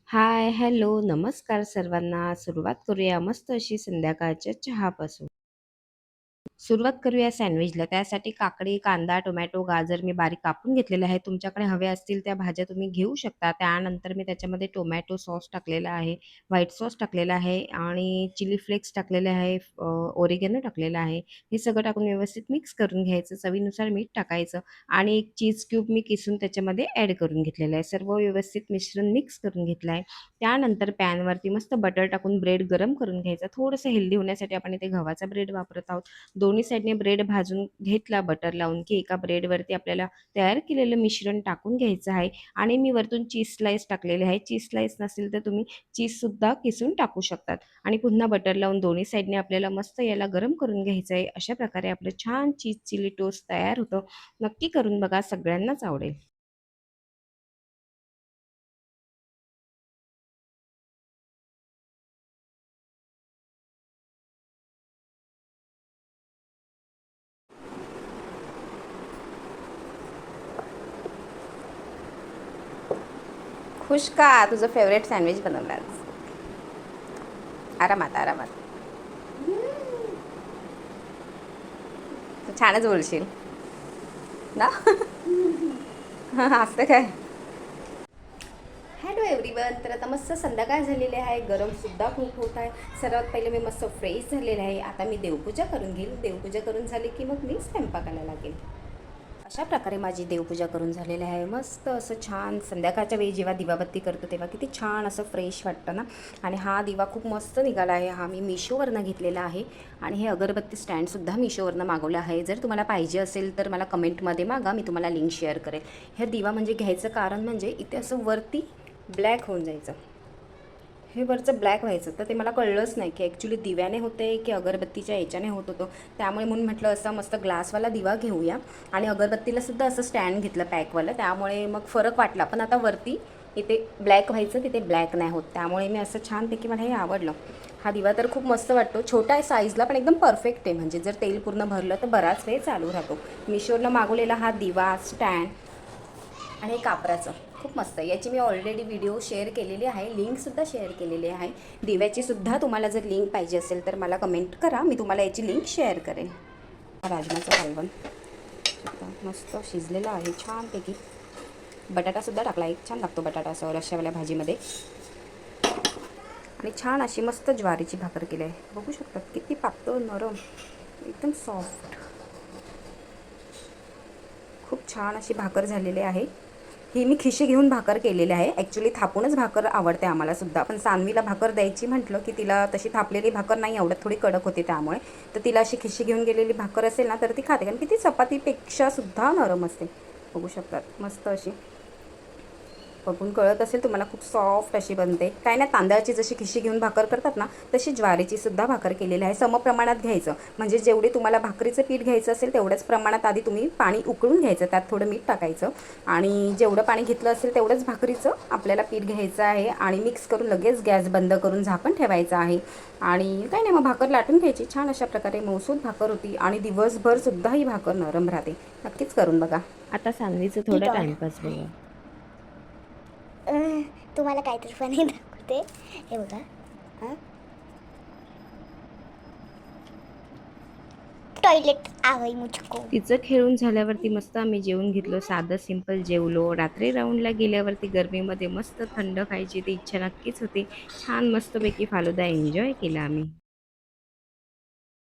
हाय, hello, नमस्कार सर्वांना. सुरुवात करूया मस्त अशी संध्याकाळच्या चहापासून. सुरुवात करूया सँडविचला. त्यासाठी काकडी, कांदा, टोमॅटो, गाजर मी बारीक कापून घेतलेले आहे. तुमच्याकडे हवे असतील त्या भाज्या तुम्ही घेऊ शकता. त्यानंतर मी त्याच्यामध्ये टोमॅटो सॉस टाकलेला आहे, व्हाईट सॉस टाकलेला आहे आणि चिली फ्लेक्स टाकलेले आहे, ओरिगॅनो टाकलेला आहे. हे सगळं टाकून व्यवस्थित मिक्स करून घ्यायचं. चवीनुसार मीठ टाकायचं आणि एक चीज क्यूब मी किसून त्याच्यामध्ये ॲड करून घेतलेलं आहे. सर्व व्यवस्थित मिश्रण मिक्स करून घेतलं आहे. त्यानंतर पॅनवरती मस्त बटर टाकून ब्रेड गरम करून घ्यायचा. थोडंसं हेल्दी होण्यासाठी आपण इथे गव्हाचा ब्रेड वापरत आहोत. दोन्ही साईडने ब्रेड भाजून घेतला बटर लावून, की एका ब्रेडवरती आपल्याला तयार केलेलं मिश्रण टाकून घ्यायचं आहे आणि मी वरतून चीज स्लाइस टाकलेले आहे. चीज स्लाइस नसेल तर तुम्ही चीजसुद्धा किसून टाकू शकतात आणि पुन्हा बटर लावून दोन्ही साईडने आपल्याला मस्त याला गरम करून घ्यायचं आहे. अशा प्रकारे आपलं छान चीज चिली टोस्ट तयार होतं. नक्की करून बघा, सगळ्यांनाच आवडेल. खुश का? तुझं फेवरेट सँडविच बनवलं आज. आरामात आरामात. तू छानच बोलशील ना. असं काय. Hello everyone. तर आता मस्त संध्याकाळ झालेली आहे, गरमसुद्धा खूप होत आहे. सर्वात पहिले मी मस्त फ्रेश झालेले आहे. आता मी देवपूजा करून घेईल. देवपूजा करून झाली की मग मी स्वयंपाकाला लागेल. अशा प्रकारे माझी देवपूजा करून झालेली आहे. मस्त असं छान संध्याकाळच्या वेळी जेव्हा दिवाबत्ती करतो तेव्हा किती छान असं फ्रेश वाटतं ना. आणि हा दिवा खूप मस्त निघाला आहे. हा मी मिशोवरनं घेतलेला आहे आणि हे अगरबत्ती स्टँडसुद्धा मिशोवरनं मागवलं आहे. जर तुम्हाला पाहिजे असेल तर मला कमेंटमध्ये मागा, मी तुम्हाला लिंक शेअर करेल. हे दिवा म्हणजे घ्यायचं कारण म्हणजे इथे असं वरती ब्लॅक होऊन जायचं, हे वरचं ब्लॅक व्हायचं. तर ते मला कळलंच नाही की ॲक्च्युली दिव्याने होते की अगरबत्तीच्या याच्याने होत होतं. त्यामुळे म्हणून म्हटलं असं मस्त ग्लासवाला दिवा घेऊया आणि अगरबत्तीलासुद्धा असं स्टँड घेतलं पॅकवालं. त्यामुळे मग फरक वाटला. पण आता वरती इथे ब्लॅक व्हायचं, तिथे ब्लॅक नाही होत. त्यामुळे मी असं छानपैकी मला हे आवडलं. हा दिवा तर खूप मस्त वाटतो. छोटा आहे साईजला, पण एकदम परफेक्ट आहे. म्हणजे जर तेल पूर्ण भरलं तर बराच वेळ चालू राहतो. मिशोवरनं मागवलेला हा दिवा स्टँड आणि हे कापराचं खूप मस्त आहे. याची मी ऑलरेडी व्हिडिओ शेअर केलेली आहे, लिंकसुद्धा शेअर केलेली आहे. दिव्याचीसुद्धा तुम्हाला जर लिंक पाहिजे असेल तर मला कमेंट करा, मी तुम्हाला याची लिंक शेअर करेन. राजमाचं कालवण मस्त शिजलेलं आहे छानपैकी. बटाटासुद्धा टाकला, एक छान लागतो बटाटा असं रश्श्यावाल्या भाजीमध्ये. आणि छान अशी मस्त ज्वारीची भाकर केली आहे. बघू शकतात किती पातळ नरम, एकदम सॉफ्ट. खूप छान अशी भाकर झालेली आहे. ही मी खिशी घेऊन भाकर केलेली आहे. ॲक्च्युली थापूनच भाकर आवडते आम्हालासुद्धा, पण सान्वीला भाकर द्यायची म्हटलं की तिला तशी थापलेली भाकर नाही आवडत, थोडी कडक होते. त्यामुळे तर तिला अशी खिशी घेऊन गेलेली भाकर असेल ना तर ती खाते, कारण की ती चपातीपेक्षासुद्धा नरम असते. बघू शकतात मस्त अशी. बघून कळत असेल तुम्हाला, खूप सॉफ्ट अशी बनते. काय नाही, तांदळाची जशी खिशी घेऊन भाकर करतात ना तशी ज्वारीचीसुद्धा भाकर केलेली आहे. समप्रमाणात घ्यायचं, म्हणजे जेवढे तुम्हाला भाकरीचं पीठ घ्यायचं असेल तेवढ्याच प्रमाणात आधी तुम्ही पाणी उकळून घ्यायचं, त्यात थोडं मीठ टाकायचं आणि जेवढं पाणी घेतलं असेल तेवढंच भाकरीचं आपल्याला पीठ घ्यायचं आहे आणि मिक्स करून लगेच गॅस बंद करून झाकण ठेवायचं आहे. आणि काय नाही, मग भाकर लाटून घ्यायची. छान अशा प्रकारे मौसूद भाकर होती आणि दिवसभरसुद्धा ही भाकर नरम राहते. नक्कीच करून बघा. आता सानवीचं थोडं टाईमपास बघा. तुम्हाला काहीतरी फनी दाखवते. हे बघा. हां, टॉयलेट आवई मुझको. तिचं खेळून झाल्यावरती मस्त आम्ही जेवून घेतलं. साधं सिंपल जेवलो. रात्री राऊंडला गेल्यावरती गरमीमध्ये मस्त थंड खायची ती इच्छा नक्कीच होती. छान मस्तपैकी फालुदा एन्जॉय केला आम्ही.